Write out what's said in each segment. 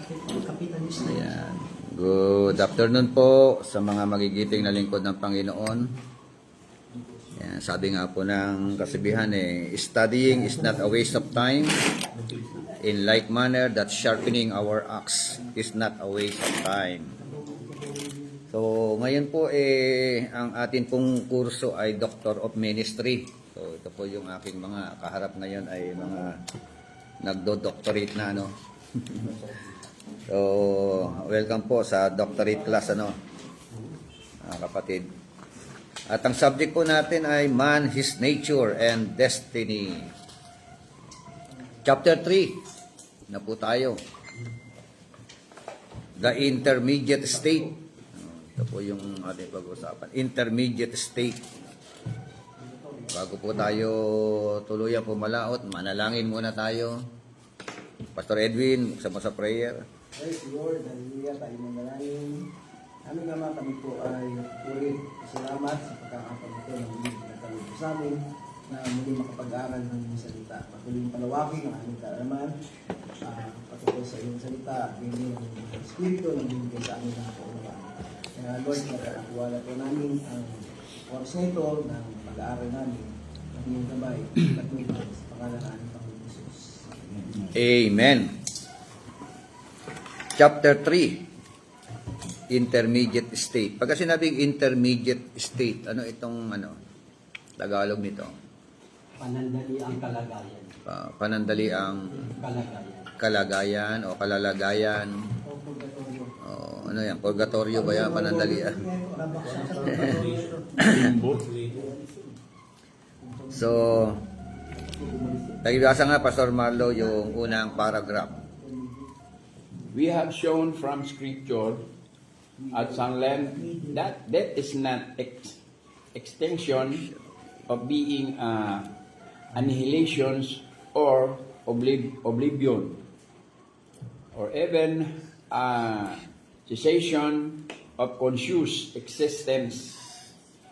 kapitalista. Ayan. Good afternoon po sa mga magigiting na lingkod ng Panginoon. Ayan, sabi nga po ng kasabihan studying is not a waste of time. In like manner, that sharpening our axe is not a waste of time. So, ngayon po ang atin pong kurso ay Doctor of Ministry. So, ito po yung aking mga kaharap ngayon ay mga nagdo-doctorate na, ano. So, welcome po sa doctorate class, ano, kapatid. At ang subject po natin ay Man, His Nature, and Destiny. Chapter 3 na po tayo. The Intermediate State. Ito po yung ating pag-usapan. Intermediate State. Bago po tayo tuluyan pumalaot, manalangin muna tayo. Pastor Edwin, buksan mo sa prayer. Praise the Lord, hallelujah, tayo manalangin. Aming Ama, kami po ay ulit salamat sa pagkakapagito ng muling pinagkaloob sa amin na muling makapag-aaral ng iyong salita. Patuloy palawakin ang aming kaalaman patungkol sa iyong salita at hindi ng Espiritu na binigay sa amin ng kaunawaan. Kaya Lord, nakakuwala po namin ang oras na ito ng pag-aaral namin ng iyong gabay at sa pangalan ng aming Panginoon Jesus. Amen. Chapter 3. Intermediate state. Pagka sinabing intermediate state, ano itong Tagalog nito? Panandali ang kalagayan. Panandali ang kalagayan o kalalagayan. O purgatorio. O, ano yan? Purgatorio ba yan? Panandali. So, nagibasa nga Pastor Marlo yung unang paragraph. We have shown from Scripture at some length that death is not extinction of being annihilations or oblivion, or even cessation of conscious existence.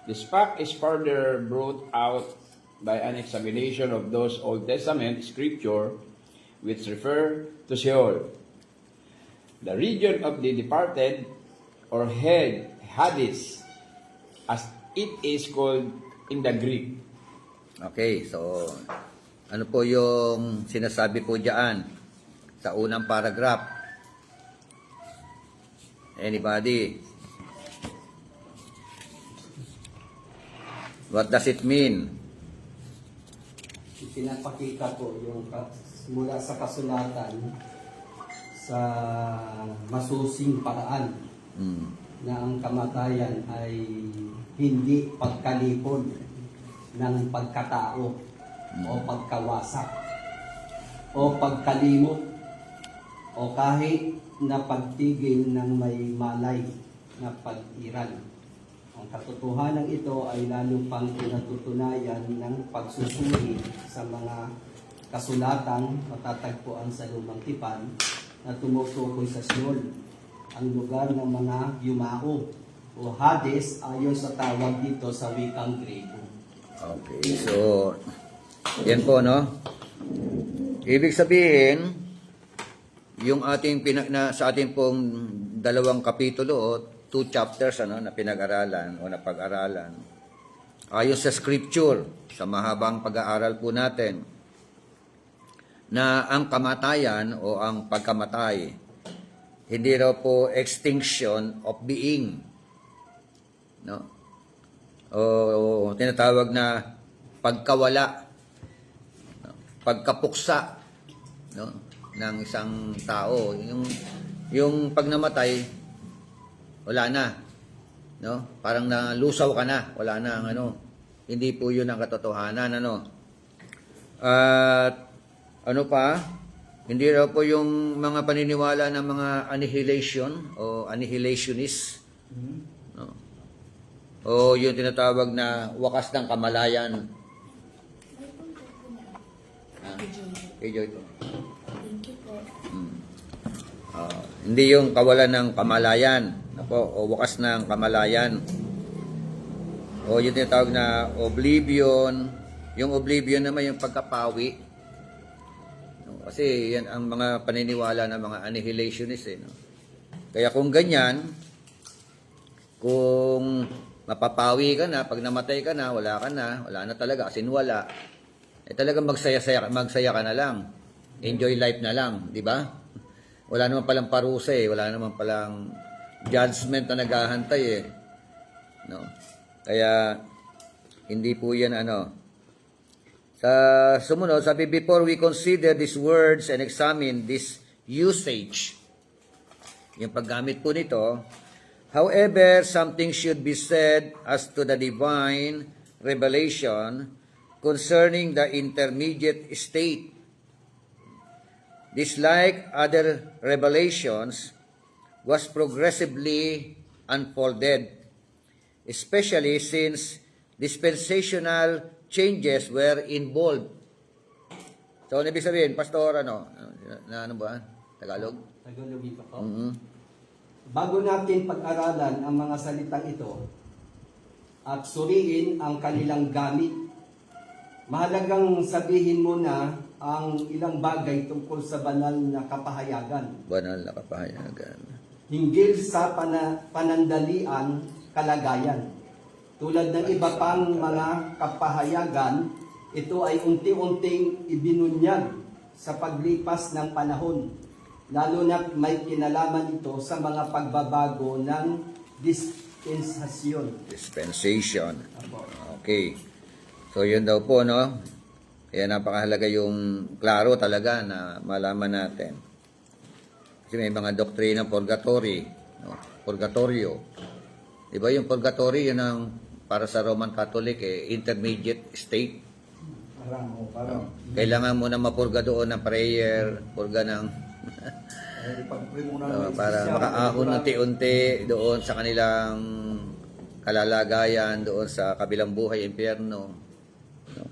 This fact is further brought out by an examination of those Old Testament scripture which refer to Sheol, the region of the departed, or Hades, as it is called in the Greek. Okay, so ano po yung sinasabi po diyan sa unang paragraph? Anybody? What does it mean? Pinapakita ko yung mula sa kasulatan sa masusing paraan na ang kamatayan ay hindi pagkalipon ng pagkatao o pagkawasak o pagkalimot o kahit na pagtigil ng may malay na pag-iral. Ang katotohanan ito ay lalo pang pinatutunayan ng pagsusuri sa mga kasulatang matatagpuan sa Lumang Tipan na tumutukoy sa Sheol, ang lugar ng mga yumao o Hades ayon sa tawag dito sa wikang Grego. Okay, so yan po, no? Ibig sabihin, yung ating sa ating pong dalawang kapitulo o 2 chapters na pinag-aralan o napag-aralan, ayon sa scripture, sa mahabang pag-aaral po natin, na ang kamatayan o ang pagkamatay hindi raw po extinction of being, no? O tinatawag na pagkawala, no? Pagkapuksa, no? Ng isang tao. Yung pag namatay, wala na, no? Parang nalusaw ka na, wala na ang Hindi po 'yun ang katotohanan, At ano pa? Hindi raw po yung mga paniniwala ng mga annihilation o annihilationist, no? O yung tinatawag na wakas ng kamalayan. Kay Joy po. Hindi yung kawalan ng kamalayan, o wakas ng kamalayan. O yung tinatawag na oblivion. Yung oblivion naman yung pagkapawi. Kasi yan ang mga paniniwala ng mga annihilationist eh. No? Kaya kung ganyan, kung mapapawi ka na, pag namatay ka na, wala na talaga, kasi wala. Eh talagang magsaya ka na lang. Enjoy life na lang, di ba? Wala naman palang parusa eh, wala naman palang judgment na naghahantay eh. No? Kaya hindi po yan Sa sumunod, sabi, before we consider these words and examine this usage, yung paggamit po nito, however, something should be said as to the divine revelation concerning the intermediate state. This, like other revelations, was progressively unfolded, especially since dispensational changes were involved. So, ano ibig sabihin, Pastor, ano ba? Tagalog? Tagalog ito po. Mhm. Bago natin pag-aralan ang mga salitang ito at suriin ang kanilang gamit, mahalagang sabihin muna ang ilang bagay tungkol sa banal na kapahayagan. Banal na kapahayagan. Hinggil sa panandalian kalagayan. Tulad ng iba pang mga kapahayagan, ito ay unti-unting ibinunyag sa paglipas ng panahon, lalo na't may kinalaman ito sa mga pagbabago ng dispensasyon. Dispensation. Apo. Okay. So, yun daw po, no? Kaya napakahalaga yung klaro talaga na malaman natin. Kasi may mga doktrina purgatory, no? Purgatorio. Diba yung purgatory, yun ang para sa Roman Catholic, intermediate state. Parang, Kailangan mo na mapurga doon ng prayer, purga ng pag-pray muna. para makaahon unti-unti doon sa kanilang kalalagayan, doon sa kabilang buhay, impyerno. No?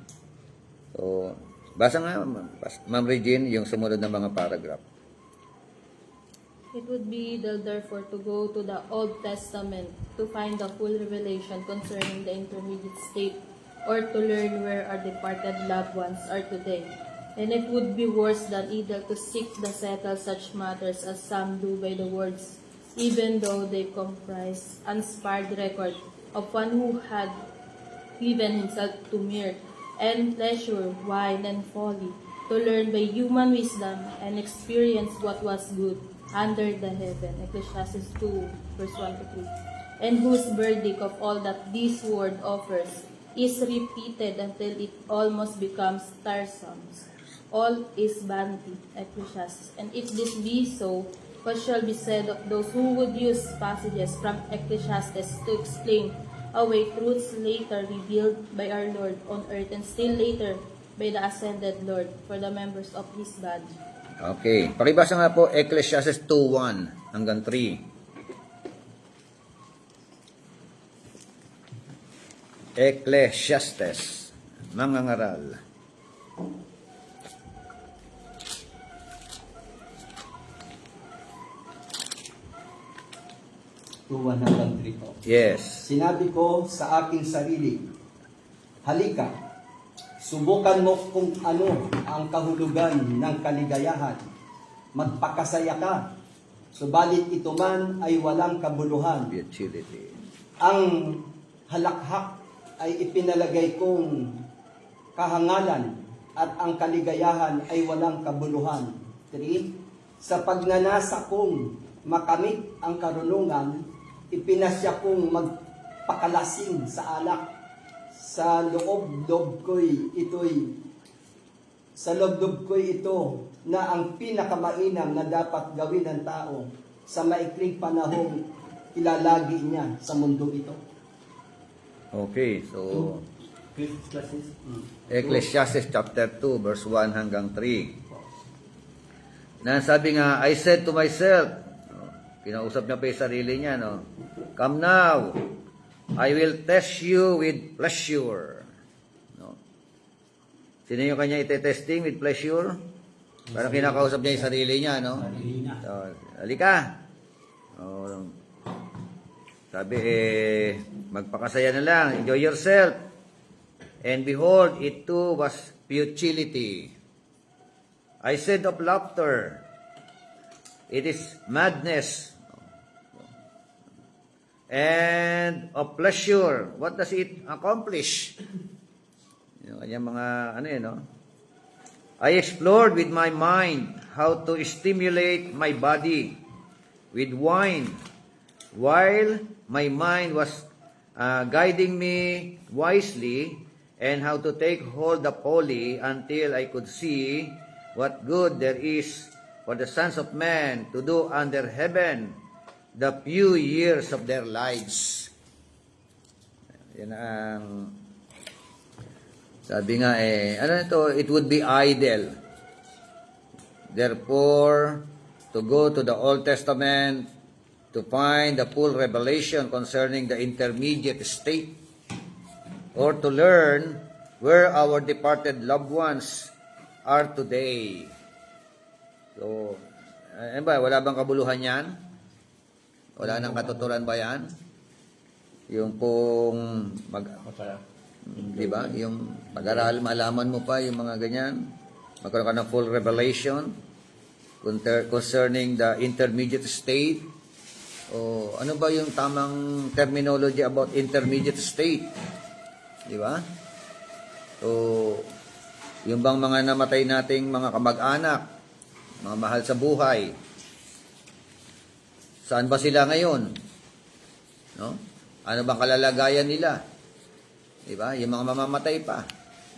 So, basa nga, Ma'am Regine, yung sumunod na mga paragraph. It would be idle, therefore, to go to the Old Testament to find the full revelation concerning the intermediate state, or to learn where our departed loved ones are today. And it would be worse than idle to seek to settle such matters as some do by the words, even though they comprise unspared record of one who had given himself to mirth and pleasure, wine and folly, to learn by human wisdom and experience what was good under the heaven. Ecclesiastes 2, verse 1 to 3. And whose verdict of all that this word offers is repeated until it almost becomes tiresome. All is vanity. Ecclesiastes. And if this be so, what shall be said of those who would use passages from Ecclesiastes to explain away truths later revealed by our Lord on earth, and still later by the ascended Lord for the members of His body? Okay. Pakibasa nga po, Ecclesiastes 2:1 hanggang 3. Ecclesiastes, mangangaral. Tuwan hanggang 3 po. Yes. Sinabi ko sa aking sarili, halika, subukan mo kung ano ang kahulugan ng kaligayahan. Magpakasaya ka, subalit ito man ay walang kabuluhan. Futility. Ang halakhak ay ipinalagay kong kahangalan at ang kaligayahan ay walang kabuluhan. 3. Sa pagnanasa kong makamit ang karunungan, ipinasya kong magpakalasing sa alak. Sa loob-loob ko'y ito na ang pinakamainam na dapat gawin ng tao sa maikling panahong ilalagi niya sa mundo ito. Okay, so Ecclesiastes chapter 2 verse 1 hanggang 3. Na sabi nga, I said to myself, kinausap niya pa yung sarili niya, no? Come now, I will test you with pleasure. No? Sino yung kanya ite-testing with pleasure? Parang kinakausap niya yung sarili niya, no? So, halika. Sabi, magpakasaya na lang. Enjoy yourself. And behold, it too was futility. I said of laughter, it is madness. And of pleasure, what does it accomplish? Yung kanyang mga, ano yun, no? I explored with my mind how to stimulate my body with wine, while my mind was guiding me wisely, and how to take hold of holy until I could see what good there is for the sons of men to do under heaven the few years of their lives. Yan ang sabi nga ano ito, it would be idle. Therefore, to go to the Old Testament to find the full revelation concerning the intermediate state, or to learn where our departed loved ones are today. So, ano ba, wala bang kabuluhan yan? Wala nang katuturan ba yan? Yung pong di ba? Yung pag-aral, malaman mo pa yung mga ganyan. Magkaroon ka ng full revelation concerning the intermediate state. O ano ba yung tamang terminology about intermediate state? Di ba? So, yung bang mga namatay nating mga kamag-anak, mga mahal sa buhay, saan ba sila ngayon? No? Ano bang kalalagayan nila? Diba? Yung mga mamamatay pa.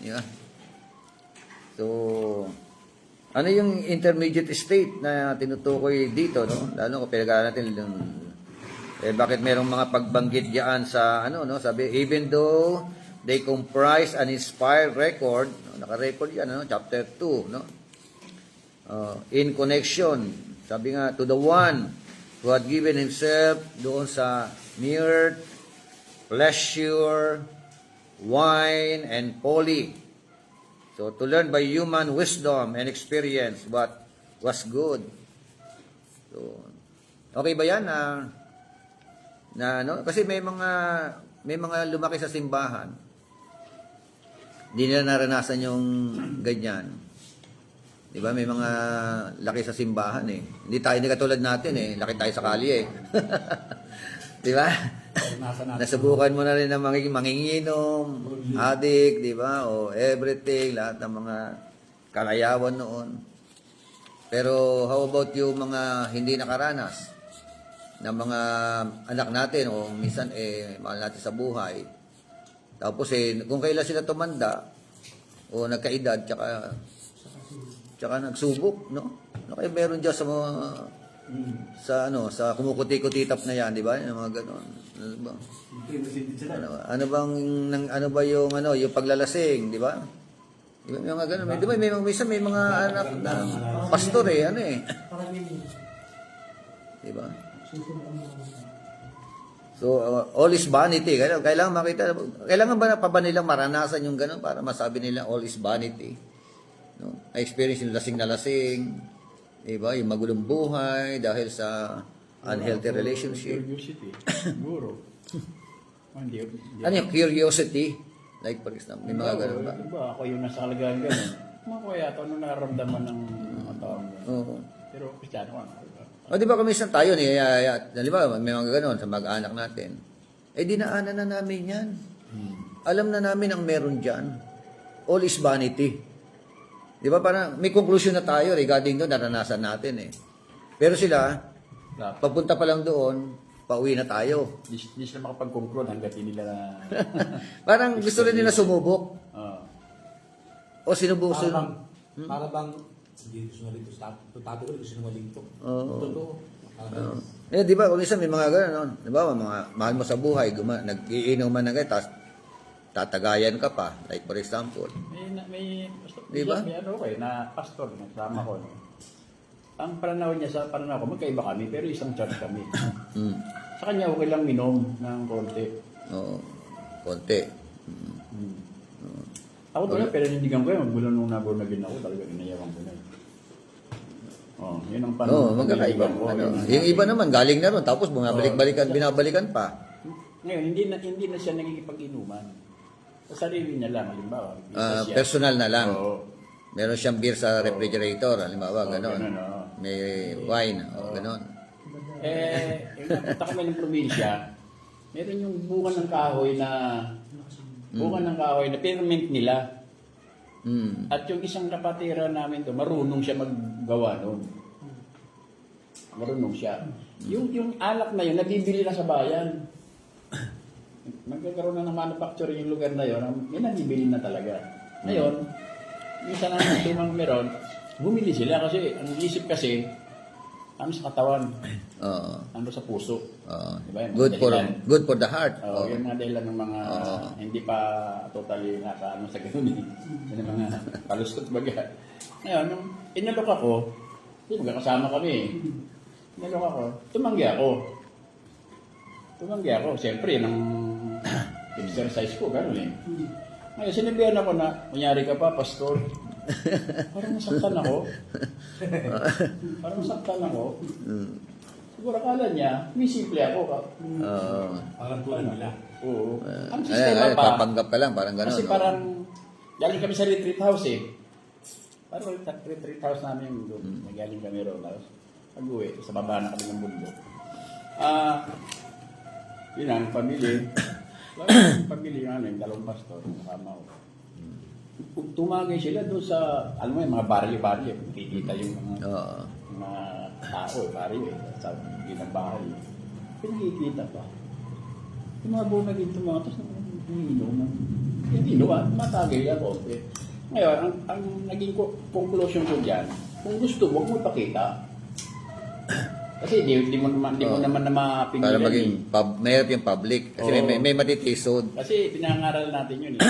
Diba? So, ano yung intermediate state na tinutukoy dito, no? Lalo kung pinag-aaral natin yung bakit merong mga pagbanggit diyan sa no, sabi even though they comprise an inspired record, no, naka-record yan, no? Chapter 2, no? In connection, sabi nga, to the one who had given himself doon sa mere pleasure, wine, and folly. So, to learn by human wisdom and experience what was good. So, okay ba yan na no? Kasi may mga lumaki sa simbahan. Hindi nila naranasan yung ganyan. Di ba? May mga laki sa simbahan eh. Hindi katulad natin eh. Laki tayo sa kalye eh. Di ba? Nasubukan mo na rin ng manginginom, adik, di ba? O everything, lahat ng mga kalayawan noon. Pero how about yung mga hindi nakaranas ng mga anak natin o minsan mahal natin sa buhay. Tapos kung kailan sila tumanda o nagkaedad tsaka nagsubok, no? Kaya meron dyan sa mga sa kumukuti-kutitap na yan, di ba? Yung mga gano'n. Ano ba yung yung paglalasing, di ba? Di ba may mga gano'n? Di ba may mga anak na pastor di ba? So, all is vanity. Kailangan ba nilang maranasan yung gano'n para masabi nila all is vanity? No? I-experience yung lasing na lasing, diba? Yung magulong buhay dahil sa unhealthy relationship. Curiosity. Siguro. Ano yung curiosity? Like, for example, may mga gano'n ba? Diba, ako yung nasa kalagayan gano'n. Kuya, ito ano nararamdaman ng mga taong gano'n. Oo. Pero Kristiyano ka. O, di ba kamisan tayo, di ba, may mga gano'n sa mag-anak natin. Dinaanan na namin yan. Alam na namin ang meron dyan. All is vanity. Di ba, parang may conclusion na tayo regarding doon, naranasan natin eh. Pero sila, papunta pa lang doon, pauwi na tayo. Hindi sila makapag-conclude hanggat hindi nila na... Parang gusto rin nila sumubok. O sinubok. Para bang hindi gusto na rito sa tabi ko, gusto na maligto. Oo. Di ba, kung isa may mga gano'n, di ba, mga mahal mo sa buhay, nag-iinom man na kayo, tapos tatagayan ka pa, like for example. May diba? May na pastor, nasama ko. No? Ang pananaw niya sa pananaw ko, magkaiba kami, pero isang church kami. Sa kanya, okay lang minom ng konti. Oo, konti. Ako talaga, pero nindigan ko yun, magmula nung naborn na din ako, talaga inayawan ko na yun. Yun ang pananaw. Magkakaiba. Yung iba naman, galing na ron, tapos binabalikan pa. Ngayon, hindi na siya nagkikipag-inuman. Sa sarili niya lang, halimbawa. Personal na lang. Oo. Meron siyang beer sa refrigerator, halimbawa, ganun, ganon. oo. May wine, ganon. Yung napunta kami ng probinsya, meron yung bunga ng kahoy na permanent nila. At yung isang kapatira namin to, marunong siya maggawa noon. Marunong siya. Yung alak na yun, nabibili na sa bayan. Magkakaroon na ng manufacturing yung lugar na yun, may nabibili na talaga. Ngayon, yung sa namin tumang meron, bumili sila kasi, ang isip kasi, ano sa katawan, Oo. ano sa puso. Diba? Yung Good mga for dahilan. good for the heart. Oo, yung mga dahilan ng mga hindi pa totally nakaano sa ganun eh. Yung mga kalustot baga. Ngayon, nung inalok ako, magkakasama kami eh. Inalok ako, tumanggi ako. Siyempre, nang exercise ko, gano'n eh. Ngayon, sinabihan ako na, kunyari ka pa, pastor. Parang nasaktan ako. Siguro akala niya, may simple ako. Parang tulad nila. Oo. Ang sistema pa, Papanggap ka lang, parang ganon. kasi parang, galing kami sa retreat house eh. Parang retreat house namin doon. Galing kami roon. Pag-uwi, sa baba na kami ng bundok. Yun ang pamilya. Pamilya namin, dalawang pastor, nakama ko. Tumagay sila doon sa, alam mo yung mga baryo-baryo. Kikita yung mga tao, baryo eh. Sa ginang-bahay. Pinakikita pa. Yung mga buong naging tumatos, hindi matagay ako. Ngayon, ang naging conclusion ko dyan, kung gusto, huwag mo ipakita. Kasi di mo naman na mapingilan. Para maging mayroon yung public. Kasi may matitisod. Kasi pinangaral natin yun eh.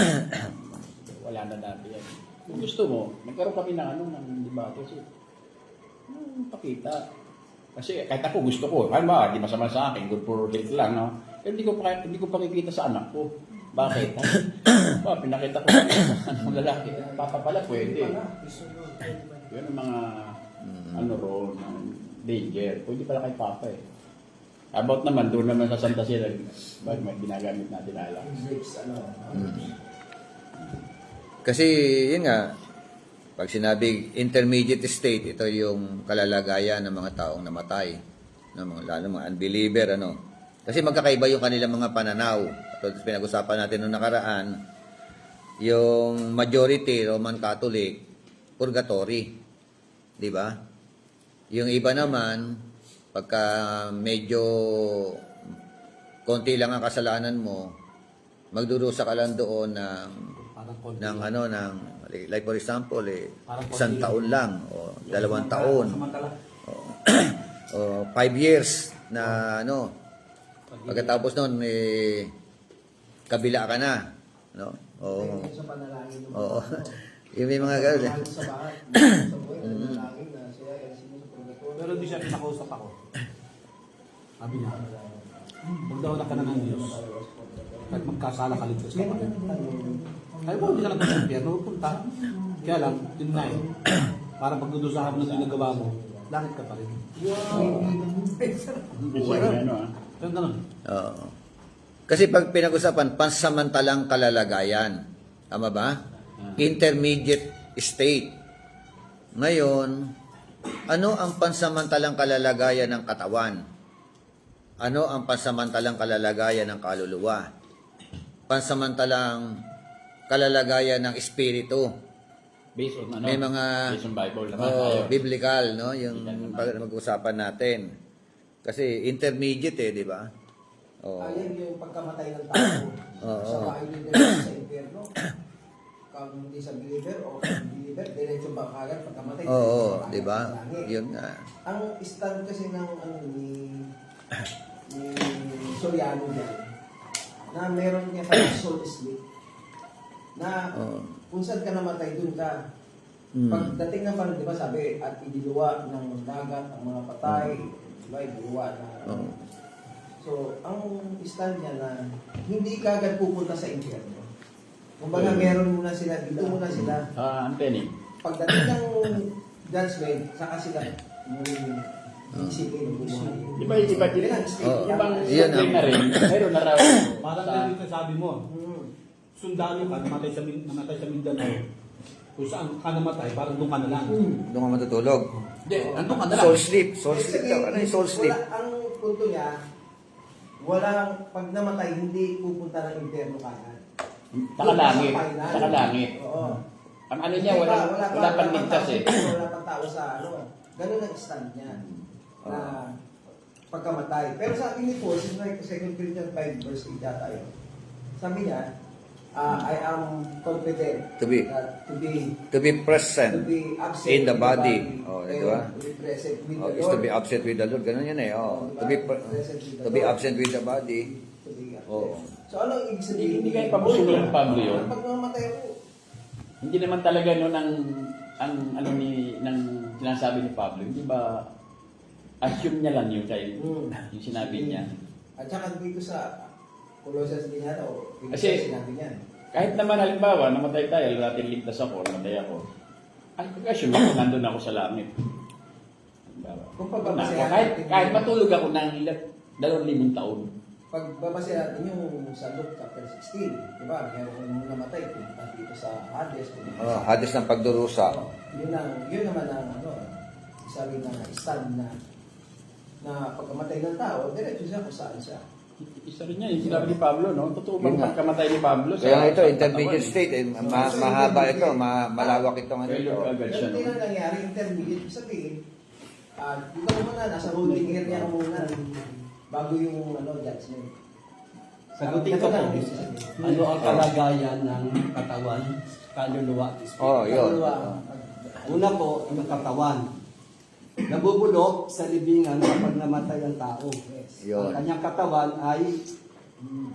Wala na dati yan. Kung gusto mo, nagkaroon kami ng debate. Kasi, pakita. Kasi kahit ako gusto ko, di masama sa akin, good for health lang, no? Pero hindi ko pakikita sa anak ko. Bakit? Pinakita ko sa anong lalaki. Papa pala, pwede. Yun ang mga danger. Pwede pala kay Papa eh. About naman, doon naman sa Santa Sila, bakit may ginagamit natin alak? Kasi, yun nga, pag sinabing intermediate state, ito yung kalalagayan ng mga taong namatay. Lalo mga unbeliever, Kasi magkakaiba yung kanilang mga pananaw. At pinag-usapan natin noong nakaraan, yung majority, Roman Catholic, purgatory. Di ba? Yung iba naman, pagka medyo konti lang ang kasalanan mo, magdurusa ka lang doon ng like for example, isang taon lang o 2 taon. O 5 years na pagkatapos noon kabila ka na, no? Oo. Sa panalangin ng Oo. Yung may mga gano'n. sa bahay, sa buhay, panalangin na siya ay sino sa purgatorio. Pero di siya pinakausap ako. Sabi niya, huwag daw na ka na ng Diyos. Kahit magkasala ka ligtas ka pa rin. Kaya mo, hindi ka lang sa impyerno, punta. Kaya lang, yun na eh. Para pagdudusahan mo ng ginagawa mo, langit ka pa rin. Buhay na Pero ganun. Oo. Kasi pag pinag-usapan, pansamantalang kalalagayan. Tama ba? Intermediate state. Ngayon, ano ang pansamantalang kalalagayan ng katawan? Ano ang pansamantalang kalalagayan ng kaluluwa? Pansamantalang kalalagayan ng espiritu. Based on May mga based on Bible naman tayo. biblical, yung mag-uusapan natin. Kasi intermediate di ba? Ayan yung pagkamatay ng tao. Sa bahay din sa impyerno. Kung hindi sa believer o believer, diretso ba kagad pagkamatay? Oo, di ba? Yun nga. Ang stand kasi ng ni Soriano dyan, na meron niya parang soul sleep, na kung saan ka namatay, dun ka. Pagdating ng panahon, di ba sabi, at idiluwa ng dagat ang mga patay, di ba, idiluwa na. So, ang stand niya na hindi ka agad pupunta sa impyerno. Kumbaga, meron muna sila, dito muna sila. Anthony. Pagdating ng judgment, saka sila isipin ng buhay. Di ba yung iba lang? Ibang Yun subject na rin. Meron na raw. Parang ganun ka sabi mo, sundalo ka, namatay sa Mindanao. Kung saan ka namatay, parang doon ka na lang. Doon ka matutulog. Hindi, andun ka na lang. Soul sleep. Soul sleep daw. Ano yung soul sleep? Wala, ang punto niya, pag namatay, hindi pupunta ng impyerno kagad. Nakalangit. Final. Nakalangit. Oo. Ang ano niya, wala pang ligtas eh. Wala pang tao sa ano. Ganun ang stand niya. Na pagkamatay. Pero sa atin ni Paul, since 2 Corinthians 5 verse 8 yata yun, sabi niya, I am confident To be. that to be present be absent in the body. Oh, di ba? To be present with Oh, the is Lord. to be absent with the Lord. Ganun yun eh. Oh, to be absent with the body. To be absent. Oo. So ano ang ibig sabihin? Hindi kayo pabusulo ng Pablo yun. Pag namatay ako, Hindi naman talaga noon ang ano ni ng sinasabi ni Pablo, hindi ba assume niya lang yun kay yung sinabi niya. At saka dito sa Colossians din yata, o Kasi- sinabi niya. Kahit naman halimbawa, namatay tayo, natin ligtas ako, namatay ako. Ay, assume ako nandun ako sa langit. Halimbawa. Kung pagbabasehan Kahit matulog ako ng 2,000 taon. Pag babase natin yung sa Luke chapter 16, di ba? Mayroong namatay, punta dito sa Hades. Oh, hadis ng pagdurusa. Yun naman ang isa rin na stand na pagkamatay ng tao, diretso siya kung saan siya. Isa rin niya, yung sinabi ni Pablo, no? Totoo bang Yun nga. pagkamatay ni Pablo? Kaya ito, sa intermediate katawan? state. Mahaba ito. Malawak itong ano ito. Failure agad siya, Pero hindi no? na nangyari, intermediate, ibig sabihin, dito ka muna, nasa holding area ka muna, bago yung judgment. Sagutin ko po. Ano ang kalagayan ng katawan, kaluluwa at espiritu? Oh, yun. Una po, yung katawan. Nabubulok sa libingan kapag namatay ang tao. Yun. Ang kanyang katawan ay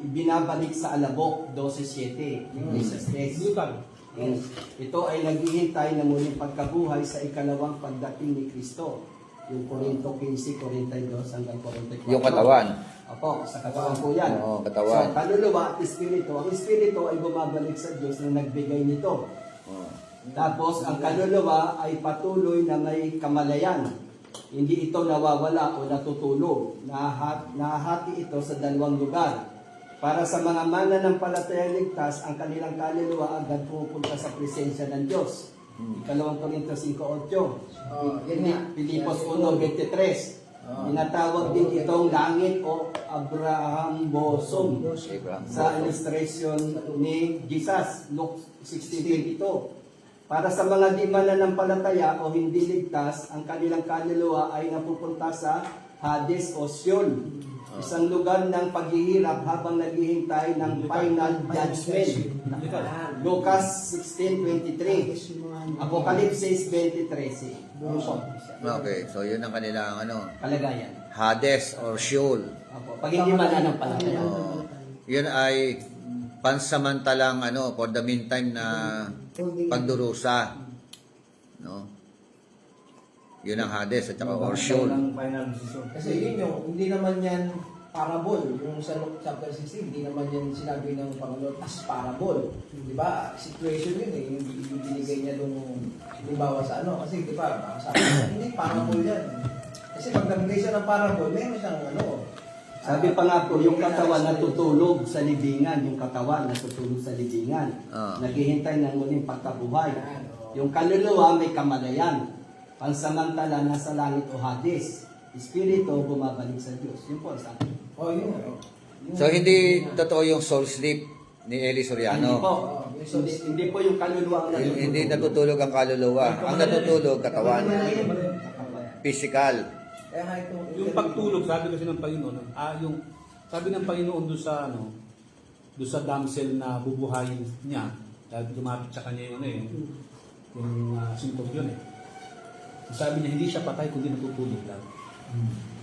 ibinabalik sa alabok, 12:7. Jesus says. Lutan. Ito ay naghihintay na muling pagkabuhay sa ikalawang pagdating ni Kristo. Yung Korinto 15, 42 hanggang 44. Yung katawan. Opo, sa katawan po yan. Oo, katawan. So, kaluluwa at espiritu. Ang espiritu ay bumabalik sa Diyos na nagbigay nito. Oh. Tapos, ang kaluluwa ay patuloy na may kamalayan. Hindi ito nawawala o natutulog. Nahati ito sa dalawang lugar. Para sa mga mananampalatayang ligtas, ang kanilang kaluluwa agad pumupunta sa presensya ng Diyos. Ikalawang Korinto 5:8. Yan nga. Pilipos 1:23. Tinatawag din itong langit o Abraham bosom Abraham sa illustration ni Jesus, Luke 16:22. Para sa mga di mananampalataya o hindi ligtas, ang kanilang kaluluwa ay napupunta sa Hades o Sheol, isang lugar ng paghihirap habang naghihintay ng final judgment. Lucas 16:23, Apokalipsis 20:13. Okay, so yun ang kanilang Kalagayan. Hades or Sheol. Apo, pag hindi mananampalataya. Yun ay pansamantalang for the meantime na pagdurusa. No? Yun ang Hades at saka or Sheol. Kasi yun hindi naman yan parable. Yung sa Luke chapter 16, hindi naman yan sinabi ng Panginoon as parable. Di ba? Situation yun yung binigay niya nung bawa sa kasi di ba, sabi niya, hindi parable yan. Kasi pag nabigay siya ng parable, meron siyang Sabi pa nga po, yung katawan natutulog sa libingan, yung katawan natutulog sa libingan. Naghihintay ng muling pagkabuhay. Yung kaluluwa may kamalayan. Pansamantala nasa langit o Hades. Espiritu bumabalik sa Diyos. Yun po ang sabi. So hindi totoo yung soul sleep ni Eli Hindi Soriano. po. Hindi po yung kaluluwa ang natutulog. Hindi natutulog ang kaluluwa. Ang natutulog katawan. Physical. Kaya nga itong Yung pagtulog, sabi kasi ng Panginoon, sabi ng Panginoon doon sa doon sa damsel na bubuhayin niya, dahil lumapit sa kanya yung centurion eh. Sabi niya, hindi siya patay kundi natutulog lang.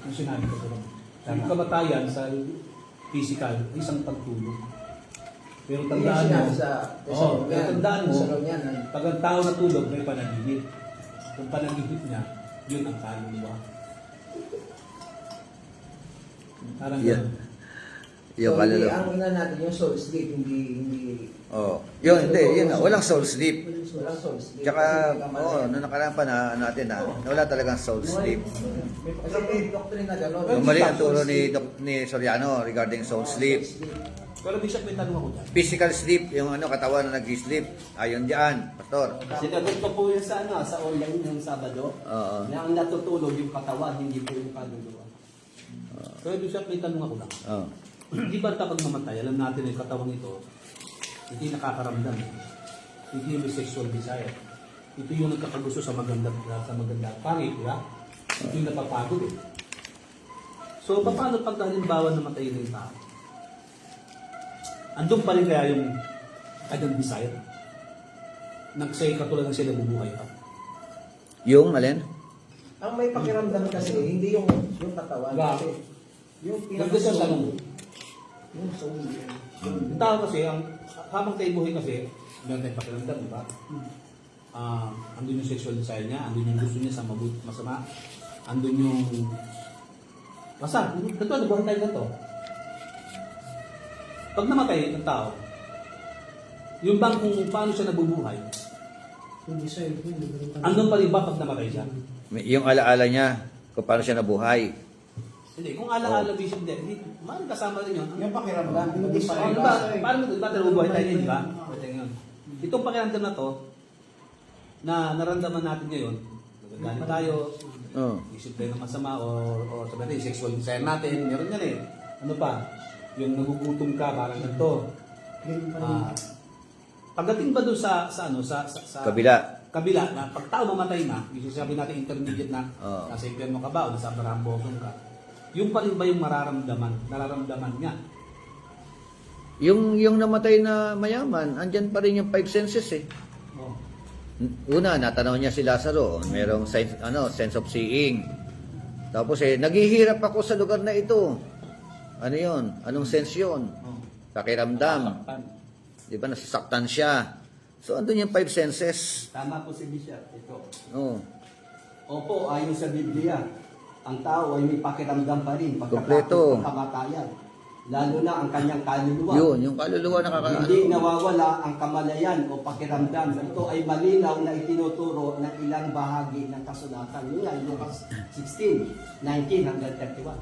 Yung sinabi ko doon. Sabi kamatayan sa physical, ay isang pagtulog. Pero tandaan mo, pag ang tao natulog, may panaginip. Kung panaginip niya, yun ang kaluluwa. Parang Yeah. Yung So, hindi, kaluluwa. ang ina natin, yung soul sleep, hindi Oh. Yun, hindi. Yun na. Walang soul sleep. walang soul sleep. Tsaka, Kasi kamalayan. noong nakaraan pa natin wala talagang soul sleep. Kasi may doctrine na gano'n. Yung mali ang turo ni Soriano regarding soul sleep. Pero Bishop, may tanong ako dyan. Physical sleep, yung ano, katawan na nag-sleep. Ayon diyan, pastor. Sinagot ko po yun sa online yung Sabado, Oo. na ang natutulog yung katawan, hindi po yung kaluluwa. Pero Bishop, may tanong ako lang. Oh. Di ba kapag mamatay, alam natin yung katawan ito, hindi nakakaramdam. Hindi may sexual desire. Ito yung nagkakagusto sa magandang pangit, di ba? Ito yung napapagod eh. So, paano pag halimbawa namatay na yung tao? Andun pa rin kaya yung kanyang desire? Nagsay katulad ng sila bubuhay pa. Yung, alin? Ang may pakiramdam kasi, hindi yung katawan. Ba? Kasi yung Nagdasal tanong. yung soul. Yung tao kasi, habang tayo buhay kasi, meron tayong pakiramdam, di ba? Andun yung sexual desire niya, andun yung gusto niya sa mabuti, masama, andun yung... Basta, ito, nabuhay tayo na to. Pag namatay ang tao, yung bang kung paano siya nabubuhay, Hindi siya, hindi. andun pa rin ba pag namatay siya? Yung alaala niya, kung paano siya nabuhay. Hindi, kung alaala Bishop din, hindi, maaaring kasama rin yun. Yung pakiramdam, hindi pa Ano ba, paano ba nabubuhay tayo ngayon, di ba? Itong pakiramdam na to, na naramdaman natin ngayon, nagagalit tayo, Oh. isip tayo ng masama, o sabi natin, sexual desire natin, meron yan eh. Ano pa? Yung nagugutom ka, parang ganito. Pagdating ba doon sa Kabila. na pag tao mamatay na, yung sabi natin intermediate na, Oo. nasa impyerno ka ba o nasa Abraham Bosom ka, yung pa rin ba yung nararamdaman niya? Yung namatay na mayaman, andyan pa rin yung 5 senses eh. Oh. Una, natanaw niya si Lazaro, merong sense of seeing. Tapos naghihirap ako sa lugar na ito. Ano yon? Anong sense yun? Oh. Pakiramdam. Di ba, nasasaktan siya. So, andun yung 5 senses. Tama po si Bishop, ito. Oh. Opo, ayon sa Biblia, ang tao ay may pakiramdam pa rin Kompleto. pagkatapos ng kamatayan. Lalo na ang kanyang kaluluwa. Yun, yung kaluluwa Hindi nawawala ang kamalayan o pakiramdam. Ito ay malinaw na itinuturo ng ilang bahagi ng kasulatan. Yun yan, Lucas 16, 19 hanggang 31.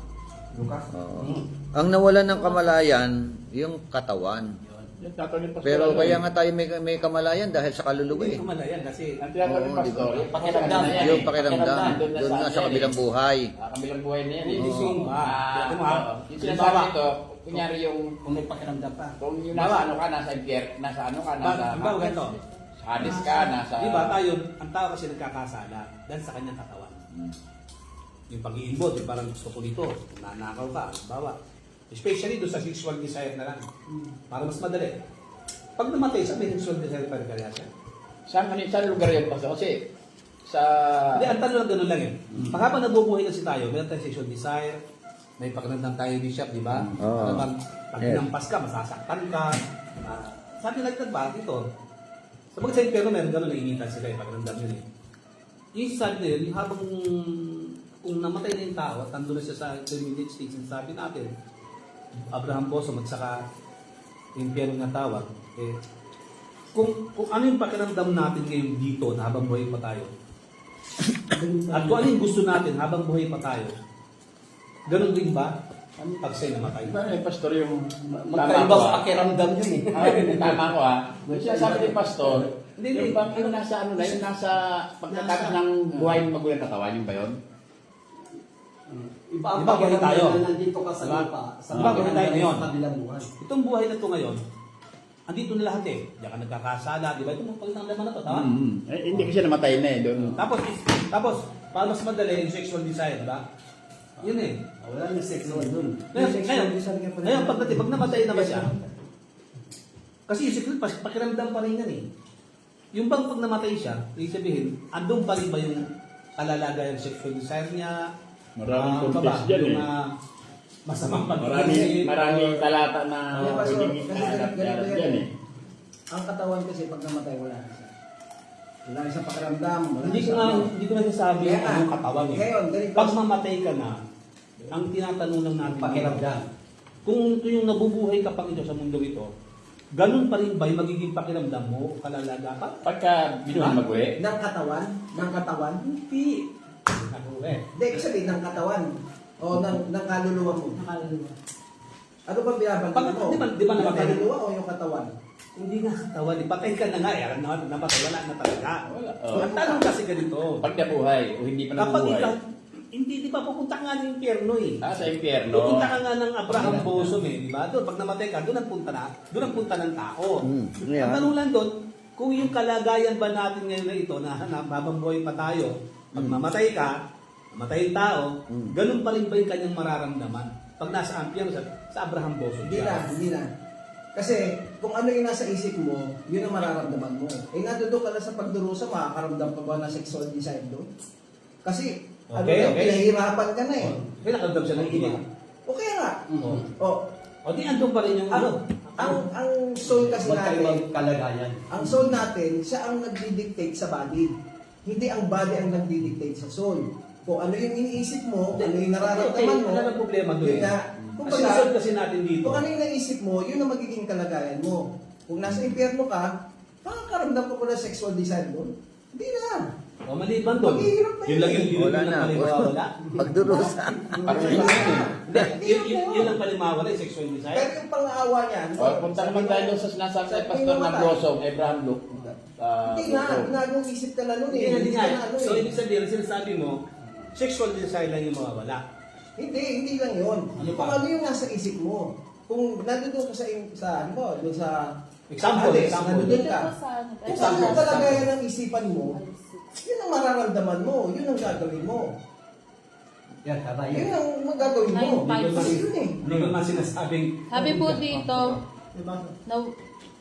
Lucas. Oo. Ang nawalan ng kamalayan, yung katawan. Yung tinatanong ni Pastor, Pero ano kaya eh, nga tayo may kamalayan dahil sa kaluluwa Hindi eh. ko malayan kasi ang tinatanong ni Oo, Pastor, di ba? Pakiramdam. Yung pakiramdam, doon nga sa kabilang buhay. Kabilang buhay na yan. Hindi eh. sing ba? Tingnan mo, ha? Yung sinasabi ito, kunyari yung Kung may pakiramdam pa. kung yung nasa ano ka, nasa impyer, nasa ano ka, nasa Ba, ganito. sa Hades ka, nasa... Di ba tayo, ang tao kasi nagkakasala dahil sa kanyang katawan. Yung pag-iimbot, yung parang gusto ko dito, nanakaw ka, bawa. Especially doon sa sexual desire na lang. Para mas madali. Pag namatay siya, may sexual desire pa rin kaya siya. Saan lugar yun, Pastor? Kasi sa... Hindi, ang tanong lang ganun lang eh. Pag habang nabubuhay kasi tayo, meron tayong sexual desire, may pakiramdam tayo, Bishop, di ba? Oo. Pag hinampas ka, masasaktan ka. Sabi nagtag ba dito? Sa mga sa impyerno, meron ganun, nainitan sila eh, pakiramdam yun eh. Yung sabi na yun, habang kung namatay na yung tao at nandun na siya sa intermediate stage, sabi natin, Abraham Bosom at saka impyerno na tawag, eh, kung ano yung pakiramdam natin ngayon dito na habang buhay pa tayo, at kung ano yung gusto natin habang buhay pa tayo, ganun din ba? Pag sa'yo namatay? Diba, Pastor, yung... Magkaiba sa pakiramdam yun eh. Tama ko Siya sabi ni Pastor, Hindi. yung bang yung nasa ano na, yung nasa pagkatapos ng buhay ng magulang katawan, yung ba yun? Iba ang Iba, ganun tayo. pakiramdam na nandito ka sa Diba? lupa. Sa Diba, ganun tayo ngayon. sa kabilang buhay. Itong buhay na to ngayon, andito na lahat eh. Diyan ka nagkakasala, di ba? Ito mo pag laman na to, tama? Hindi kasi namatay na eh, doon. Tapos, para mas madali yung sexual desire, di ba? Yun eh. Wala yung sexual dun. Ngayon, pag namatay na ba siya? Kasi yung sexual, pakiramdam pa rin yan eh. Yung bang pag namatay siya, ibig sabihin, andun pa rin ba yung kalalagay yung sexual desire niya? Maraming Ano contest ba? dyan Yung eh. masamang Maraming talata na Kaya, Pastor, pwedeng kasi ihanap ganito yan dyan eh. eh. Ang katawan kasi pag namatay, wala na siya. Wala na siyang pakiramdam. Wala Hindi ko na sasabi Kaya nga, yung katawan eh. ngayon, ganito. Pag mamatay ka na, ang tinatanong lang natin, Pakiramdam. kung ito yung nabubuhay ka pa ito sa mundo ito, ganun pa rin ba yung magiging pakiramdam mo o kalalaga ka? Pagka binuhan mag-uwi, Ng katawan? Ng katawan? Hindi. Ako eh. Hindi, ibig sabihin ng katawan. O ng kaluluwa mo. Ano ba binabanggit Bakit? mo? Di ba Yung namatay? kaluluwa o yung katawan? Hindi nga katawan, ipatay ka na nga eh. Namatay, wala na talaga. Wala. Ang tanong kasi ganito, Pag nabuhay o hindi pa kapag nabuhay. ikaw, hindi, di ba pupunta ka nga ng impyerno eh. Sa impyerno. Pupunta ka nga ng Abraham Bosom eh, di ba? Doon, pag namatay ka, doon ang punta ng tao. Yeah. Ang tanong lang doon, kung yung kalagayan ba natin ngayon na ito, na mabamboy pa tayo, pag mamatay ka, mamatay yung tao, ganun pa rin ba yung kanyang mararamdaman? Pag nasa impyerno, sa Abraham Bosom Hindi na, hindi na. Kasi kung ano yung nasa isip mo, yun ang mararamdaman mo. Eh natuto ka na sa pagdurusa, makakaramdam ka ba na sexual desire doon? Kasi Okay. pinahirapan ka na eh. May nakaramdam siya ng init. O kaya nga. Oo. O, O di andun pa rin yung ang soul kasi natin, Magkaibang kalagayan. ang soul natin, siya ang nagdi-dictate sa body. Hindi ang body ang nagdi-dictate sa soul. Kung ano yung iniisip mo, ano yung nararamdaman mo, wala nang problema doon. yun nga. Ang Kumbaga, sinusunod kasi natin dito. kung ano yung naisip mo, yun ang magiging kalagayan mo. Kung nasa impyerno ka, makakaramdam ka po ng sexual desire doon. Hindi na. O maliban doon. Maghihirap na Yun lang yung Wala na. palimawala. Pagdurusa. Parang Hindi na. Hindi, yun lang palimawala yung sexual Pero desire. yung pang-aawa niya, Punta naman tayo doon sa sinasabi ni Pastor na Blossom, Abraham Luke. hindi na, ginagawang isip ka na nun eh. Hindi nga. ka na ano So eh. ibig sabihin, sinasabi mo, sexual desire lang yung mawawala. Hindi lang yun. Ano Kung pa? ano yung nasa isip mo. Kung nandun ka ano ba, doon sa Example, Alex, example. nandun Dito ka. po sa ano. Kung ano yung kalagayan ng isipan mo, yun ang mararamdaman mo, yun ang gagawin mo. Yan, tama Yun yun. ang magagawin mo. 9-5. Kasi yun eh. Hindi ko naman sinasabing... Sabi po dito, na,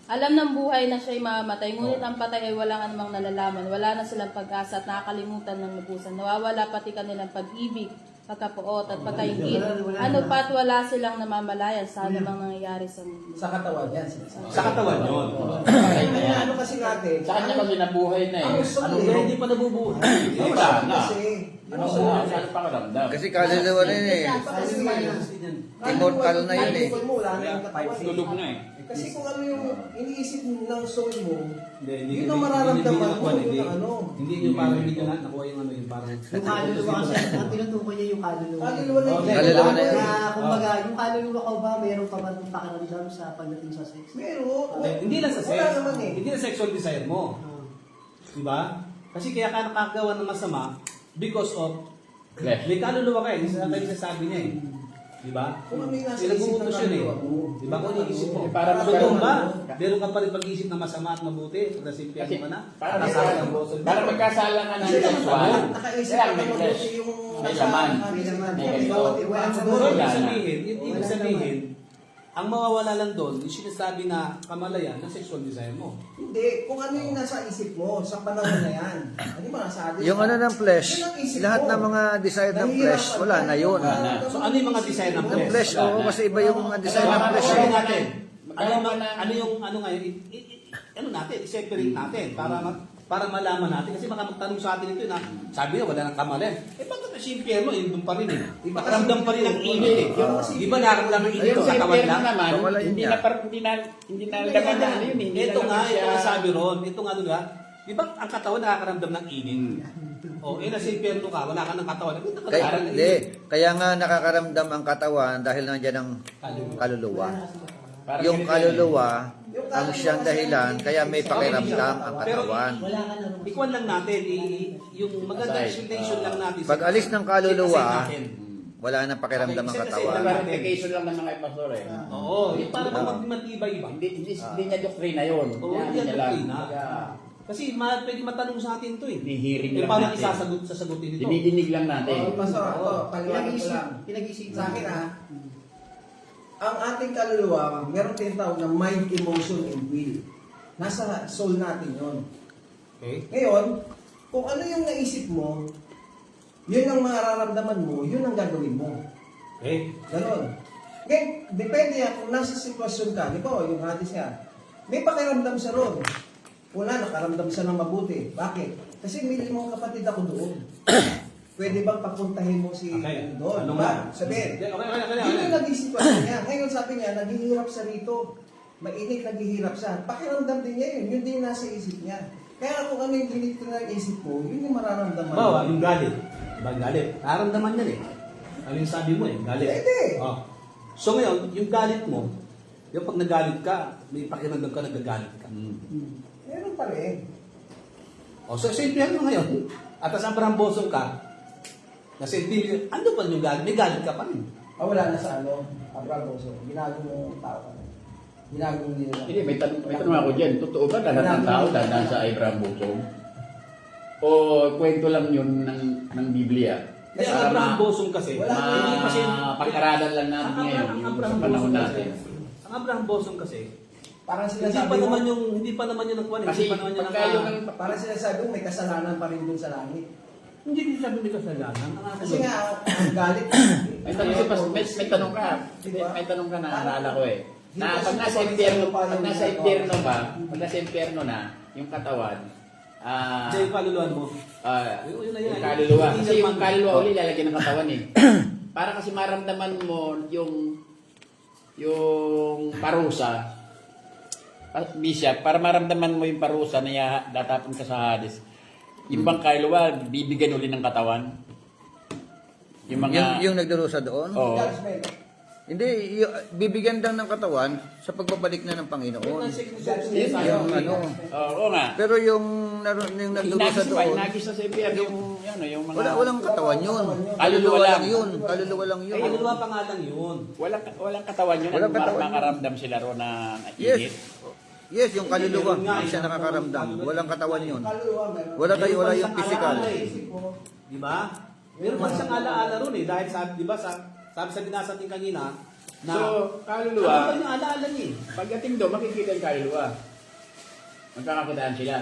alam ng buhay na siya'y mamamatay, ngunit ang patay ay walang anumang nalalaman. Wala na silang pag-asa at nakakalimutan ng lubusan. Nawawala pati kanilang pag-ibig, pagkapuot at pagkaingit. Ano pa't wala silang namamalayan sa anumang nangyayari sa mundo. Sa katawan yan. sinasabi. Sa katawan yun. Kaya ano kasi natin, Sa kanya kasi nabuhay na ang eh. soul Ano eh. ba, hindi pa nabubuhay. Hindi Ang pa soul na. kasi, Ano yung sa soul, ano pakiramdam? Kasi kaluluwa rin eh. Immortal na yun eh. mo, wala na yung katawan eh. Tulog na eh. Kasi kung ano yung iniisip ng soul mo, Hindi, yun ang mararamdaman mo, hindi, yun ang ano. Hindi yung parang hindi nyo nakuha yung ano, yung parang... Yung kaluluwa kasi, ang tinutukoy niya yung kaluluwa. Kaluluwa na yun. Kaluluwa na yun. Kumbaga, yung kaluluwa ko ba, mayroon pa ba itong pakiramdam sa pagdating sa sex? Meron. Hindi lang sa sex. Wala naman eh. Hindi lang sexual desire mo. Diba? Kasi kaya ka nakagawa ng masama because of Flesh. may kaluluwa ka eh. Isa tayo sasabi niya eh. Diba? Kung ano yung nasa Pinag-uutos isip ng yun eh. kaluluwa mo. Diba kung ano yung isip mo? Para Totoo magkaroon- ba? Meron ka pa rin pag-isip na masama at mabuti? Pag nasipyan Kasi mo na? para Kasama ng boso. para magkasala ka ng Kasi sexual. nakaisip Kaya ka may naman flesh. kasi yung May laman. May laman. May Ikaw, ganito. iba ang So, siguro. ibig Wala na. sabihin, ibig sabihin, ang mawawala lang doon, yung sinasabi na kamalayan ng sexual desire mo. Hindi, kung ano yung nasa isip mo sa panahon na yan. Ano ba nasa atin? Yung ano ng flesh, Yun ang isip lahat mo. ng mga desire ng flesh, wala na yun. Wala na. So, ano yung mga desire ng Ng flesh? flesh, oo, kasi iba yung mga desire ng flesh Ano eh. natin? Magkaroon ka ng- Ano ngayon? Ano natin? I-separate natin para malaman natin. Kasi baka magtanong sa atin ito na sabi na wala nang kamalayan. Eh bakit si impyerno, yun doon pa rin eh. Iba karamdam pa rin ang init eh. Di ba nakaramdam ng init Ayun sa sa katawan impyerno lang? naman, Wala yun hindi niya. na hindi na laman na ano yun. Hindi Ito na nga, laman ito siya. nga sabi ron. Ito nga doon nga. Di ba ang katawan nakakaramdam ng init? O, nasa impyerno ka, wala ka ng katawan. Bakit Kaya, nakakaramdam ng hindi, init? kaya nga nakakaramdam ang katawan dahil nandiyan ang kaluluwa. Parang Yung ganito kaluluwa, ang siyang dahilan, kaya may pakiramdam ang katawan. Wala ka na rin. Ikuan lang natin, yung magandang Aside. explanation lang natin. Pag alis ng kaluluwa, Aside natin. wala nang pakiramdam ang Okay, katawan. clarification lang ng mga pastor eh. Oo, yung para matibay ba? Hindi niya doktrina yun. Oo, Yan, hindi yan niya lang. doktrina. Kaya, Kasi pwede matanong sa atin to eh. Hinihiring Eh, lang paano natin. sasagutin ito? Dinidinig lang natin. Pastor, ito, paliwanag ko lang. Pinag-isip Sa akin ang ating kaluluwa, meron tinatawag na mind, emotion, and will. Nasa soul natin yon. Okay? Ngayon, kung ano yung naisip mo, yun ang mararamdaman mo, yun ang gagawin mo. Okay? Ganon. Ngayon, depende yan kung nasa sitwasyon ka. Di ba, yung hadis nga, may pakiramdam siya ron. Wala, nakaramdam siya ng mabuti. Bakit? Kasi may 5 kapatid ako doon. Pwede bang papuntahin mo si Okay. doon? Ano Diba? nga? Sabihin, Okay. yun yung naging sitwasyon niya. Ngayon sabi niya, naghihirap siya rito. Mainit, naghihirap siya. Pakiramdam din niya yun. Yun din yung nasa isip niya. Kaya kung ano yung ginito na isip mo, yun yung mararamdaman. Bawa, yung galit. Diba yung galit? Nararamdaman yan eh. Ano yung sabi mo eh? Galit. Pwede. Oh. So ngayon, yung galit mo, yung pag nagalit ka, may pakiramdam ka nagagalit ka. Meron pa rin. O so, simplihan mo ngayon. At as Abraham Bosong ka, nasimplihan, ano pa rin yung galit? May galit ka pa rin. Wala na sa ano, Abraham Boso. Ginago mo yung tao ka na. Ginago mo nila. Hindi, may tanong ako dyan. Totoo ba lahat ng tao dadaan sa Abraham Bosong? O kwento lang yun ng Biblia? Kasi ang Abraham Bosong kasi, hindi pa siya... Pag-aralan lang natin ngayon, yung sa panahon natin. Ang Abraham Bosong kasi, Parang hindi sinasabi pa mo, naman yung nagkuhan. Kasi Hindi pa naman yung pagka yung parang sinasabi mo, may kasalanan pa rin dun sa langit. Hindi din sabi may kasalanan. Kasi nga, ang galit. may tanong ka. May tanong ka na naalala ko eh. Na pag nasa impyerno na, yung katawan, Hindi yung kaluluwan mo. Yun na yan. yung kaluluwa. Hindi Kasi yung naman- kaluluwa uli lalagyan ng katawan eh. Para kasi maramdaman mo yung parusa, Bishop, para maramdaman mo yung parusa na datapon ka sa Hades, yung bang kaluluwa, bibigyan uli ng katawan? Yung mga... Yung nagdurusa doon? Oo. Judgment. Hindi, bibigyan lang ng katawan sa pagbabalik na ng Panginoon. Yung ano. Oo nga. Pero yung nagdurusa doon, Nagis na sa impyerno yung mga... walang katawan yun. Kaluluwa Kaluluwa lang. lang yun. Kaluluwa lang yun. Kaluluwa pa nga lang yun. Walang katawan yun. Walang katawan yun. Makaramdam sila ro ng Yes. init. Yes, yung kaluluwa. Meron nga, Hindi siya yung nakakaramdam. kaluluwa. Walang katawan yun. Kaluluwa, meron. Wala Meron yung siyang physical. alaala eh. Di ba? Meron pa siyang alaala ron eh. Dahil sabi, di ba, sabi sa binasa natin kanina, na So, ano kaluluwa, pa yung alaala niya eh. pagdating doon, makikita yung kaluluwa. Magkakakitaan sila.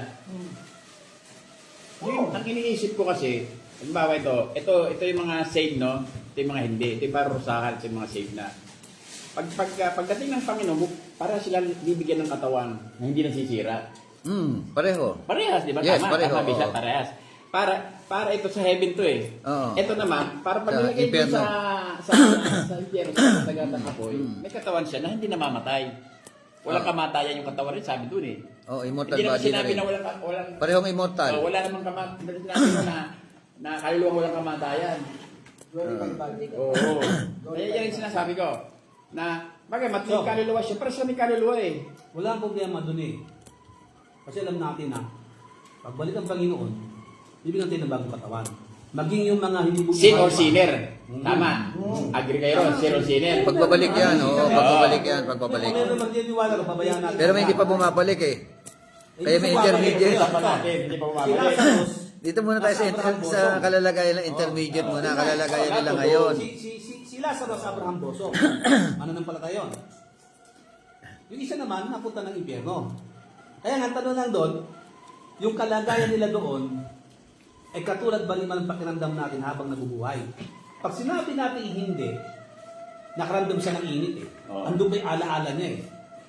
Ang iniisip ko kasi, halimbawa ito yung mga save, no? Ito yung mga hindi. Ito yung parusahan, ito yung mga save na. Pagdating ng Panginoon, para sila bibigyan ng katawan na hindi nasisira. Pareho. Parehas, di ba? Yes, Tama, pareho, tama, Bishop, oo. parehas. Para ito sa heaven to eh. Oo. Ito naman, para pag Sa nilagay ito impyerno. sa impyerno, sa tagatang apoy, may katawan siya na hindi namamatay. Walang kamatayan yung katawan rin, sabi doon eh. Oh, immortal Hindi naman body na sinabi rin. na walang Parehong immortal. wala namang kamatayan. Sinabi mo na kaluluwa walang kamatayan. Glorified body. Oo. Kaya yan yung sinasabi ko. Na, bagay, matinig kaluluwa siya. Pero siya may kaluluwa eh. Wala ang problema dun eh. Kasi alam natin na, pagbalik ang Panginoon, bibigyan tayo ng bagong katawan. Maging yung mga hindi bubuhay Sin or pa. sinner. Tama. Agree kayo ron, sin or sinner. Pagbabalik yan, oo. Pagbabalik yan, pagbabalik. Kung meron magdiniwala ka, pabayaan natin. Pero may hindi pa bumabalik eh. Kaya may intermediate. Hindi pa Si bumabalik. Lazarus, Dito muna tayo sa kalalagayan ng intermediate muna. Kalalagayan nila ngayon. Si Lazarus Abraham Bosong. Ano nang pala tayo? Yung isa naman, napunta ng impyerno. Kaya nga, tanong lang doon, yung kalagayan nila doon, ay katulad ba naman ang pakiramdam natin habang nabubuhay? Pag sinabi natin hindi, nakaramdam siya ng init eh. Andun pa yung alaala niya eh.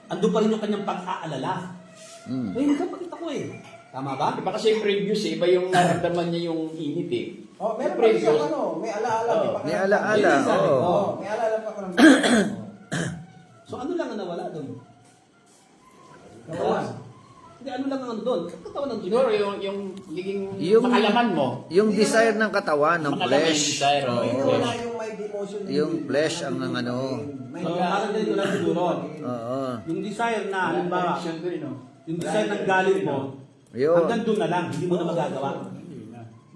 Andun pa rin yung kanyang pag-aalala. Eh, nagkapagit ako eh. Tama ba? Iba kasi yung previous eh. Iba yung naramdaman niya yung init eh. Oh, meron pa rin siyang ano, may alaala. May alaala, oo. Oh, may alaala pa ko ng So ano lang ang nawala doon? Nawala. Hindi, ano lang ang ano doon? Katawan ng Siguro yung naging Yung- makalaman mo. Yung desire ng katawan, ng Makalaman yung flesh. desire. Oh, Hindi yung wala flesh. yung may demotion. Yung flesh ang ng ano. May So, parang ganito lang siguro. Oo. Yung desire na, halimbawa, Connection to eh, no? yung desire ng galit mo, Yun. hanggang doon na lang, hindi mo na magagawa.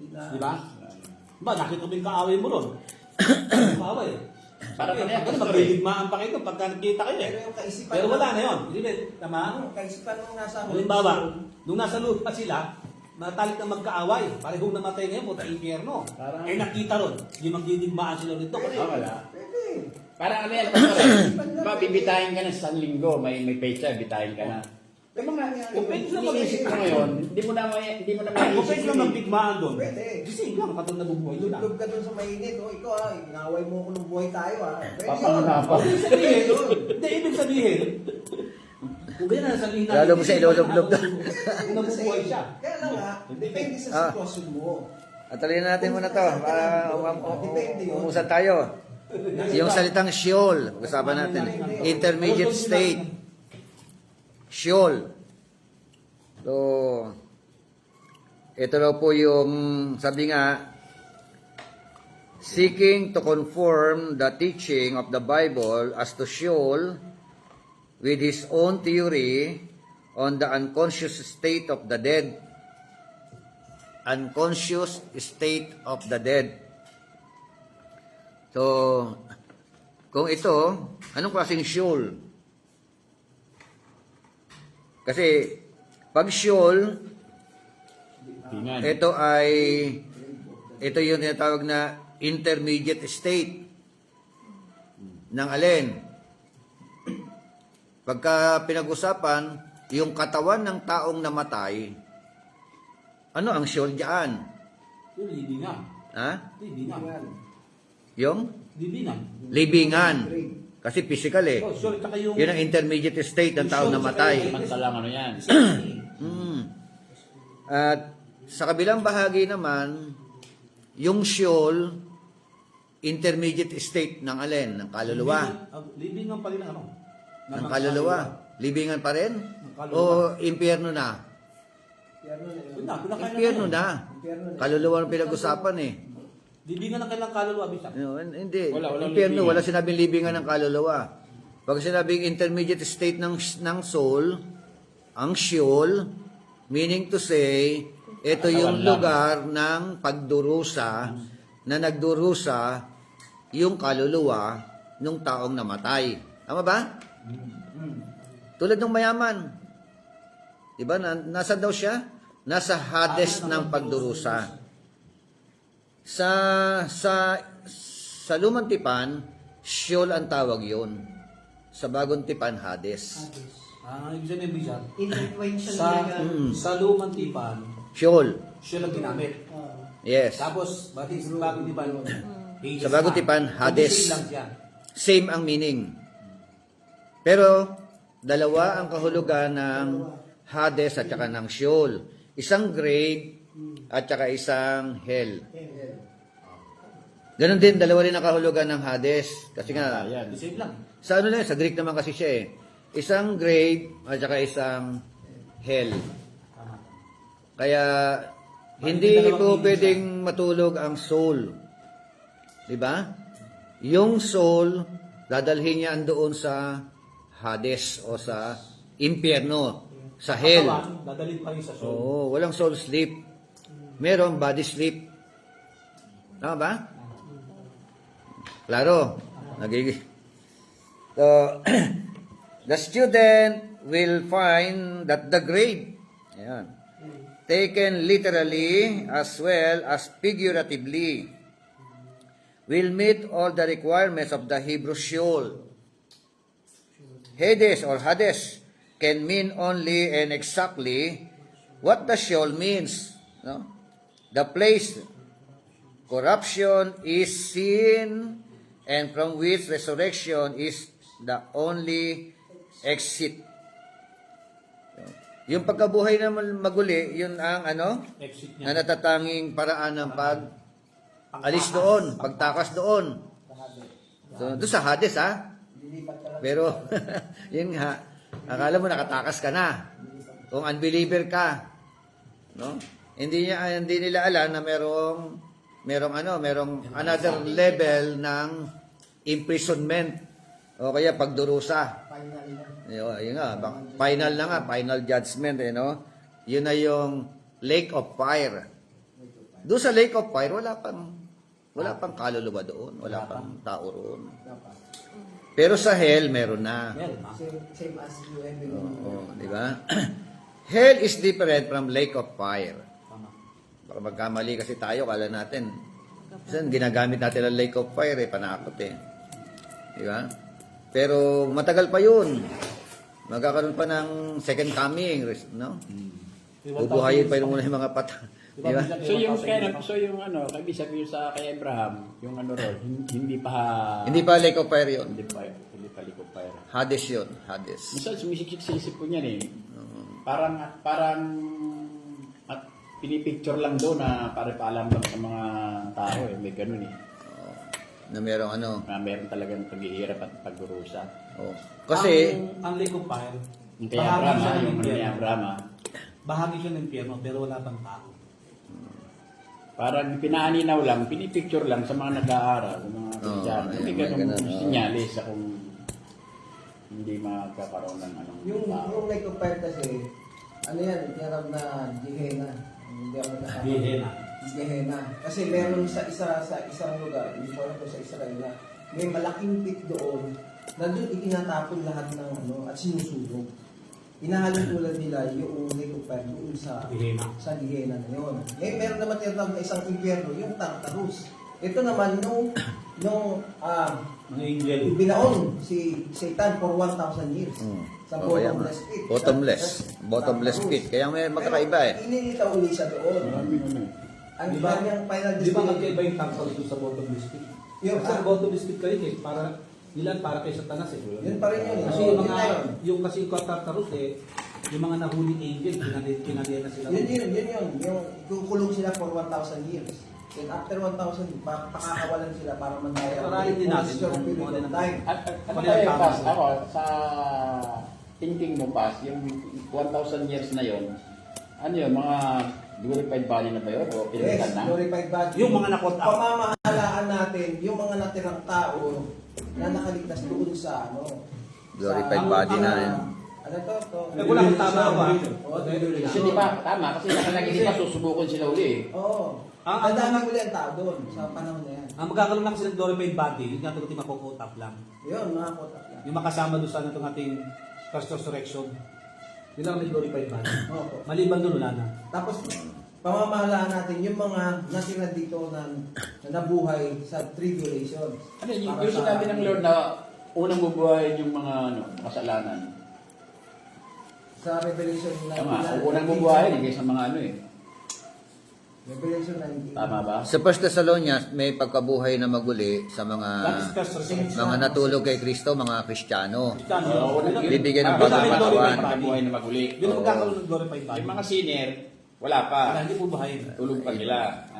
Di ba? Ba, nakita mo yung kaaway mo ron. Kaaway. Parang Parang ano yan, magdigmaan pa kayo pagka nakita kayo Pero eh. yung kaisipan. Pero wala na yun. Hindi ba? Tama? Ano, kaisipan nung nasa Halimbawa, nung nasa lupa sila, natalik na magkaaway. Parehong namatay ngayon, puta impyerno. Parang- Eh nakita ron, hindi magdidigmaan sila rito. Kasi, wala. Pwede. Parang ano yan, pastor. Ba, bibitahin ka na sa linggo, may pecha, bitahin ka na. Yung mga, kung pwede lang mag-isip mo ngayon, hindi mo na kung pwede maisip lang magdigmaan doon, Pwede. gising lang, katong nabubuhay doon. Tulog ka dun sa mainit. Oh, ikaw ah, inaway mo ako ng buhay tayo ah. Pwede Papanganapan. Ibig sabihin, hindi, ibig sabihin, kung ganyan na sabihin natin, Lalo mo siya ilulublob na. kung nabubuhay siya. Kaya lang nga, depende sa sitwasyon mo. At talin natin muna to. Para umusan tayo. Yung salitang Sheol. Usapan natin. Intermediate state. Sheol. So, ito daw po yung, sabi nga, seeking to conform the teaching of the Bible as to Sheol with his own theory on the unconscious state of the dead. Unconscious state of the dead. So, kung ito, anong klaseng Sheol? Kasi, pag Sheol, Tingnan. ito yung tinatawag na intermediate state ng alin? Pagka pinag-usapan, yung katawan ng taong namatay, ano ang Sheol diyan? Yung libingan. Ha? Libingan. Yung Libingan. libingan. Kasi physical eh. Oh, sure, tsaka yung... Yun ang intermediate state ng taong namatay. Samantalang ano yan? At sa kabilang bahagi naman, yung Sheol, intermediate state ng alin? Ng kaluluwa. Libingan pa rin ang ano? Ng kaluluwa. Libingan pa rin? kaluluwa. O impyerno na? Yun na, pinakain Impyerno na. Impyerno na. Kaluluwa ang pinag-usapan eh. Libingan ng kailang kaluluwa, bisa. No, hindi. Walang Impyerno, libingan. wala sinabing libingan ng kaluluwa. Pag sinabing intermediate state ng soul, ang Sheol, meaning to say, ito yung Katawan lang. lugar ng pagdurusa na nagdurusa yung kaluluwa ng taong namatay. Tama ba? Tulad ng mayaman. Diba? Nasa daw siya? Nasa Hades ng pagdurusa. Sa lumang tipan, Sheol ang tawag yun. Sa bagong tipan, Hades. Ibig sabihin, bisa. Influential Sa, talaga. sa lumang tipan, Sheol. siya lang ginamit. Yes. Tapos, bakit sa bagong tipan, Sa bagong tipan, Hades. Same lang siya. Same ang meaning. Pero, dalawa ang kahulugan ng Hades at saka ng Sheol. Isang grave at saka isang hell. Ganon din, dalawa rin ang kahulugan ng Hades. Kasi nga, Ayan. Same lang. sa ano lang, sa Greek naman kasi siya eh. Isang grave at saka isang hell. Tama. Kaya, hindi po pwedeng matulog ang soul. Di ba? Yung soul, dadalhin niya doon sa Hades o sa impyerno, sa hell. Katawan, dadalhin pa rin sa soul. Oo, walang soul sleep. Merong body sleep. Tama ba? Klaro. So, the student will find that the grave, ayan, taken literally as well as figuratively, will meet all the requirements of the Hebrew Sheol. Hades or Hades can mean only and exactly what the Sheol means. No? The place corruption is seen and from which resurrection is the only exit. Yung pagkabuhay na maguli, yun ang ano? Exit Na niya. natatanging paraan ng alis doon, pagtakas doon. So, doon sa Hades, ha? Pero, yun nga, akala mo nakatakas ka na. Kung unbeliever ka, no? Hindi nila alam na merong another level ng imprisonment o kaya pagdurusa. Yun nga, final na nga, final judgment, no? Yun na yung lake of fire. Doon sa lake of fire, wala pang kaluluwa doon, wala pang tao roon. Pero sa hell, meron na. Meron na. Same as you and me. Oo, di ba? Hell is different from lake of fire. Tama. Baka magkamali kasi tayo, kala natin. Kasi ginagamit natin ang lake of fire, panakot eh. Di ba? Pero matagal pa yun. Magkakaroon pa ng second coming, no? Bubuhayin pa yun muna yung mga patay. Di ba? So yung ibig sabihin sa kay Abraham, yung ano ron, hindi pa Hindi pa lake of fire yun. hindi pa likod pa yun. Hades yun, Hades. Minsan sumisikip sa isip ko niyan eh. Parang at pinipicture lang doon na para paalam lang sa mga tao eh. May ganun eh. Na merong ano. Na meron talagang paghihirap at pagdurusa. Oh. Kasi, ang Lake of Fire, Yung kay Abraham, yung ano ni Abraham bahagi siya ng impyerno, pero wala pang tao. Parang pinaaninaw lang, pinipicture lang sa mga nag-aaral, sa mga Kristiyano. ayun, Hindi may ganun, ganun oo. sinyalis sa kung hindi magkakaroon ng anong Yung Lake of Fire kasi, ano yan, tinatawag na Gehenna. Hindi ako nakakatawa. Gehenna. Gehenna. Kasi meron sa isang lugar, hindi ko alam kung sa Israel na, may malaking pit doon, na doon itinatapon lahat ng at sinusunog. Inahalin tulad nila yung Lake of Fire doon sa Gehenna. Gehenna na yun. Eh, meron naman tinatawag na isang impyerno, yung Tartarus. Ito naman, nung Mga angel. binaon si Satan for 1,000 years. Sa Oo, kaya nga. bottomless pit. Bottomless pit. Kaya may magkakaiba eh. Pero inilitaw uli siya doon. Ang Di ba- kanyang final Di ba destination. magkaiba yung Tartarus doon sa bottomless pit? Yung Sa bottomless pit kayo eh, para kay Satanas eh. Yun pa rin yun. Kasi Oo, yung yun mga, na yun. yung kasi yung Tartarus eh, yung mga nahuling angel, kinadiyan na sila. Yun. Yung kukulong sila for 1,000 years. Then after 1,000, pakakawalan sila para mandaya. Parahin din natin For a yung period mga of time. Ano kaya yung Pas? Ako, sa thinking mo, Pas, yung 1,000 years na yon, ano yun, mga glorified body na ba yun? O Yes, pinagkan na? glorified body. Yung mga nakot out. Pamamahalaan natin, yung mga natirang tao na nakaligtas doon sa Glorified sa- body na yun. Ano to? Eh, wala kang tama ba? Kasi di ba, tama, kasi nakalagay di ba, susubukon sila uli eh. Oo. Ang- Dadami uli ang tao doon sa panahon na yan. Ang magkakaroon lang kasi ng glorified body, yung nga ito makukutap lang. Yun, mga kotak yan. Yung makasama doon sa itong ating first resurrection. Yun lang may glorified body. Opo. Maliban doon, wala na. Tapos, pamamahalaan natin yung mga natira dito na nabuhay sa tribulation. Ano yun, Para yung sa- sinabi ng Lord na unang bubuhayin yung mga kasalanan. Sa Revelation na Tama, unang bubuhayin eh, kaysa mga ano eh. Revelation 19. Tama ba? Sa 1 Thessalonians, may pagkabuhay na maguli sa That is mga first resurrection. mga natulog kay Kristo, mga Kristiyano. Kristiyano. Oo, Yun ang- Bibigyan ng yun ang bagong may glorified katawan. body. Pagkabuhay na maguli. Yun ang magkakaroon ng glorified body. Yung mga senior, wala pa. Wala, hindi po buhayin. Tulog pa sila.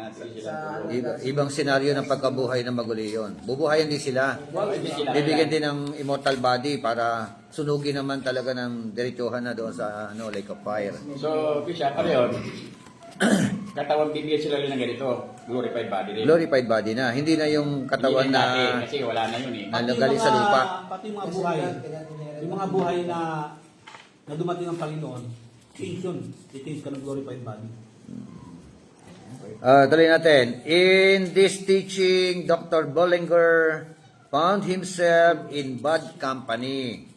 Sige sila tulog. Ibang senaryo ng pagkabuhay ng maguli yon. Bubuhayin din sila. Hindi sila Bibigyan din ng immortal body para sunugin naman talaga ng diretsuhan na doon sa Lake of Fire. So, Bishop, ano yun? Katawan bibigyan sila rin ng ganito. Glorified body rin. Glorified body na. Hindi na yung katawan Hindi dati, na kasi wala na yun eh. nalagali sa lupa. Pati yung mga buhay. Yung mga buhay na dumating ng Panginoon, change yun. I-change ka ng glorified body. Tuloy natin. In this teaching, Dr. Bollinger found himself in bad company.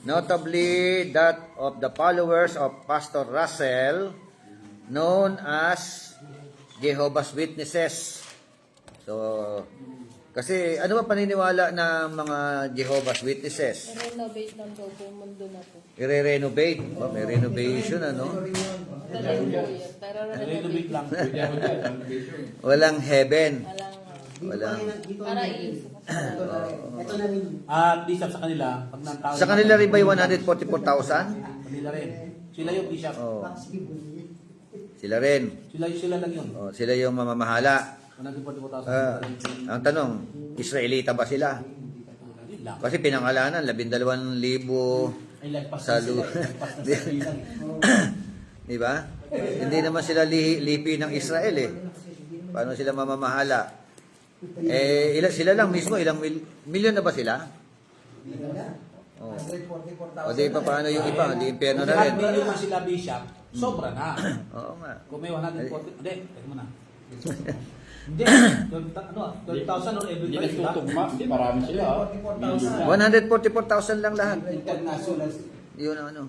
Notably that of the followers of Pastor Russell, known as Jehovah's Witnesses. So, kasi ano ba paniniwala ng mga Jehovah's Witnesses? renovate lang daw po mundo na po. I-renovate. Oh, may renovation, ano? Tagal po yan. Pero Renovate lang. Walang heaven. Walang Walang. paraiso. Ito na rin. At bishop sa kanila, pag nang tao. Sa kanila rin ba yung 144,000? Kanila rin. Sila yung bishop. Oh, Thanksgiving. sila rin. Sila lang yun. Oh, sila yung mamamahala. 144,000. Ang tanong, Israelita ba sila? Yun lang. Kasi pinangalanan, 12,000 Ay, lagpas sa na sila. lu- Lagpas na sa bilang. Di ba? Hindi naman sila lipi ng Israel eh. Paano sila mamamahala? Sila lang mismo, ilang milyon na ba sila? Oh. 144,000. O di pa paano yung iba? Di impyerno Kung na rin. lahat million na sila bishop, sobra na. Oo nga. Kung may 140, hindi, teka muna. Hindi, 12,000 or every Hindi price sila. nagtutugma. Hindi, marami sila. ah. 44,000. 144,000 lang lahat. International. Yun ang ano.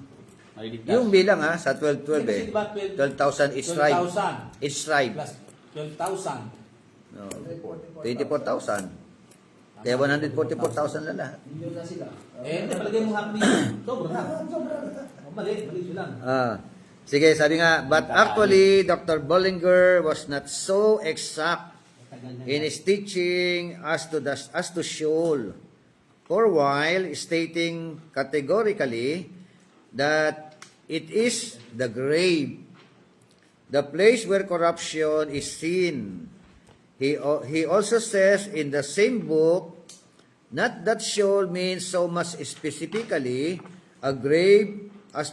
Maliligtas. Yung bilang sa 12-12 eh. Kasi diba 12,000 each tribe. 12,000 Each tribe. plus 12,000. No. 24,000. Kaya 144,000 lang lahat. Milyon na sila. Hindi, palagay mo happy. Sobra na. Oh, mali sila. Sige, sabi nga, but actually, Dr. Bollinger was not so exact in his teaching as to Sheol. For while stating categorically that it is the grave, the place where corruption is seen. He also says in the same book, not that Sheol means so much specifically a grave as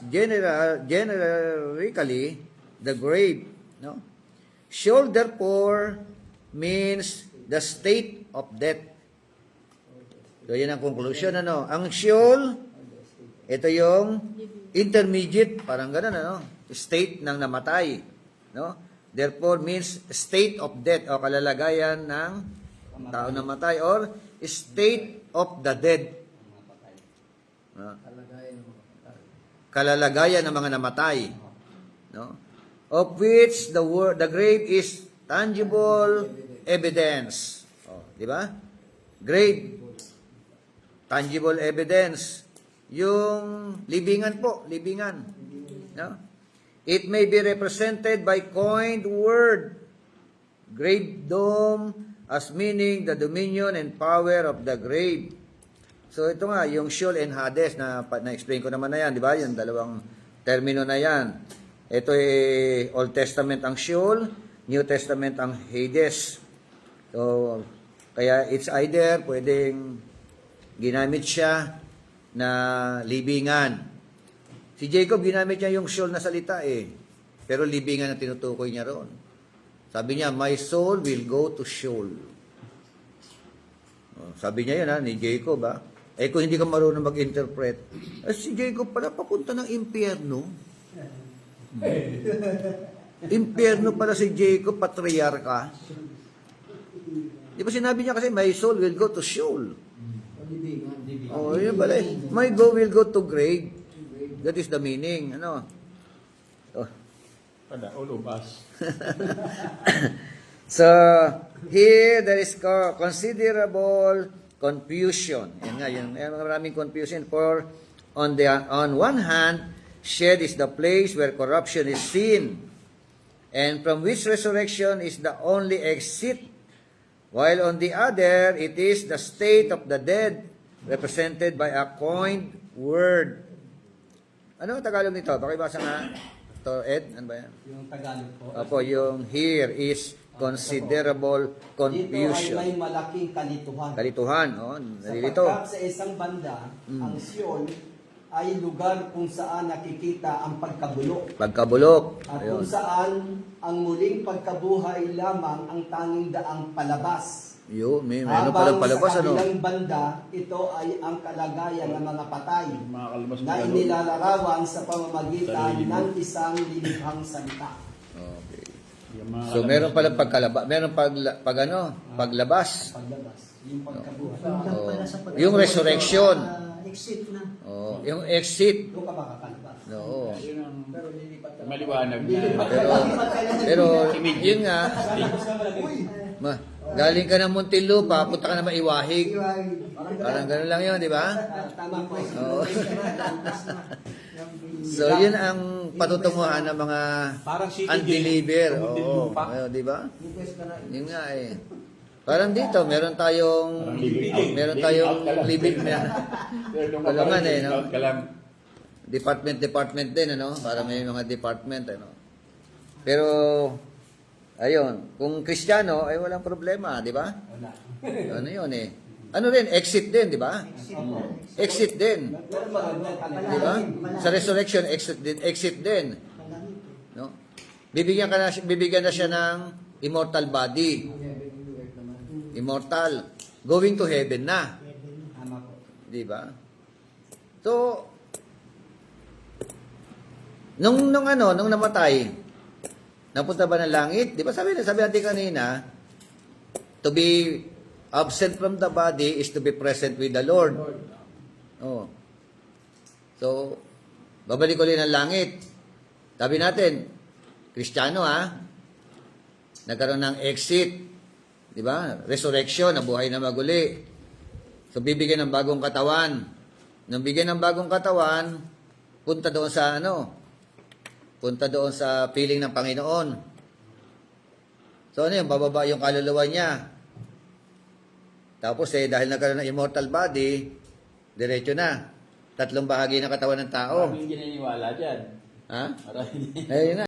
generically the grave, no? Sheol therefore means the state of death. So yan ang conclusion, ano? Ang Sheol, ito yung intermediate, parang ganun, ano? State ng namatay, no? Therefore means state of death o kalalagayan ng tao namatay or state of the dead. No? Kalalagayan ng mga namatay, no? Of which the grave is tangible evidence. Oh, di ba? Grave, tangible evidence. Yung libingan po, libingan. No? It may be represented by coined word, grave dome, as meaning the dominion and power of the grave. So ito nga, yung Sheol and Hades, na-explain ko naman na yan, di ba? Yung dalawang termino na yan. Ito ay Old Testament ang Sheol, New Testament ang Hades. So, kaya it's either pwedeng ginamit siya na libingan. Si Jacob, ginamit niya yung Sheol na salita eh. Pero libingan ang tinutukoy niya roon. Sabi niya, my soul will go to Sheol. Sabi niya yun ni Jacob Eh kung hindi ka marunong mag-interpret, si Jacob pala papunta ng impyerno. Impyerno pala si Jacob, patriarka. Di ba sinabi niya kasi, my soul will go to Sheol. Oh, yun pala eh. My soul will go to grave. That is the meaning, ano? Oh. Pada ulubas. So, here there is considerable confusion. Yan nga, yung maraming confusion. For on one hand, shed is the place where corruption is seen, and from which resurrection is the only exit, while on the other, it is the state of the dead, represented by a coined word. Ano ang Tagalog nito? Pakibasa nga. Ito, Ed, ano ba yan? Yung Tagalog po. Opo, yung here is considerable Dito confusion. ay may malaking kalituhan. Kalituhan, nalilito. Sapagkat sa isang banda, ang Sheol ay lugar kung saan nakikita ang pagkabulok. Pagkabulok. At Ayun. kung saan ang muling pagkabuhay lamang ang tanging daang palabas. Yun, may ano palang Habang palabas, sa ano? kabilang banda, ito ay ang kalagayan ng mga patay Mga kalabas na inilalarawan sa pamamagitan ng isang lilikhang salita. Okay. Yung mga So, meron palang meron paglabas. Paglabas, yung pagkabuhay. Yung lang pala sa pag- Yung resurrection. Exit na. Oh, yung exit. Doon ka makakalabas. Oo. Yun ang maliwanag na. Pero, yun nga, galing ka ng Muntinlupa, punta ka na Maiwahig. Parang gano'n lang yun, di ba? Tama po. Oo. So, yun ang patutunguhan ng mga Parang city unbeliever. game, Oo, Muntinlupa. ayun, di ba? Yun nga eh. Parang dito, meron tayong living na Kalaman eh, no? department din, ano? Para may mga department, ano? Pero, ayun, kung Kristiyano, ay walang problema, di ba? Wala. Ano yun eh. Ano rin, exit din, di ba? Exit din. Pero magandang kalagayan. Di ba? Sa resurrection, exit din. No? Bibigyan na siya ng immortal body. Immortal. Going to heaven na. Tama po. Di ba? So, nung namatay, napunta ba ng langit? Di ba sabi natin kanina, to be absent from the body is to be present with the Lord. Oh. So, babalik ulit ng langit. Sabi natin, Kristiyano nagkaroon ng exit. Di ba? Resurrection, nabuhay na maguli. So, bibigyan ng bagong katawan. Nung bigyan ng bagong katawan, punta doon sa piling ng Panginoon. So, ano yun? Bababa yung kaluluwa niya. Tapos, dahil nagkaroon ng immortal body, diretso na. 3 bahagi ng katawan ng tao. Maraming gininiwala dyan. Ha? Maraming Ayun nga.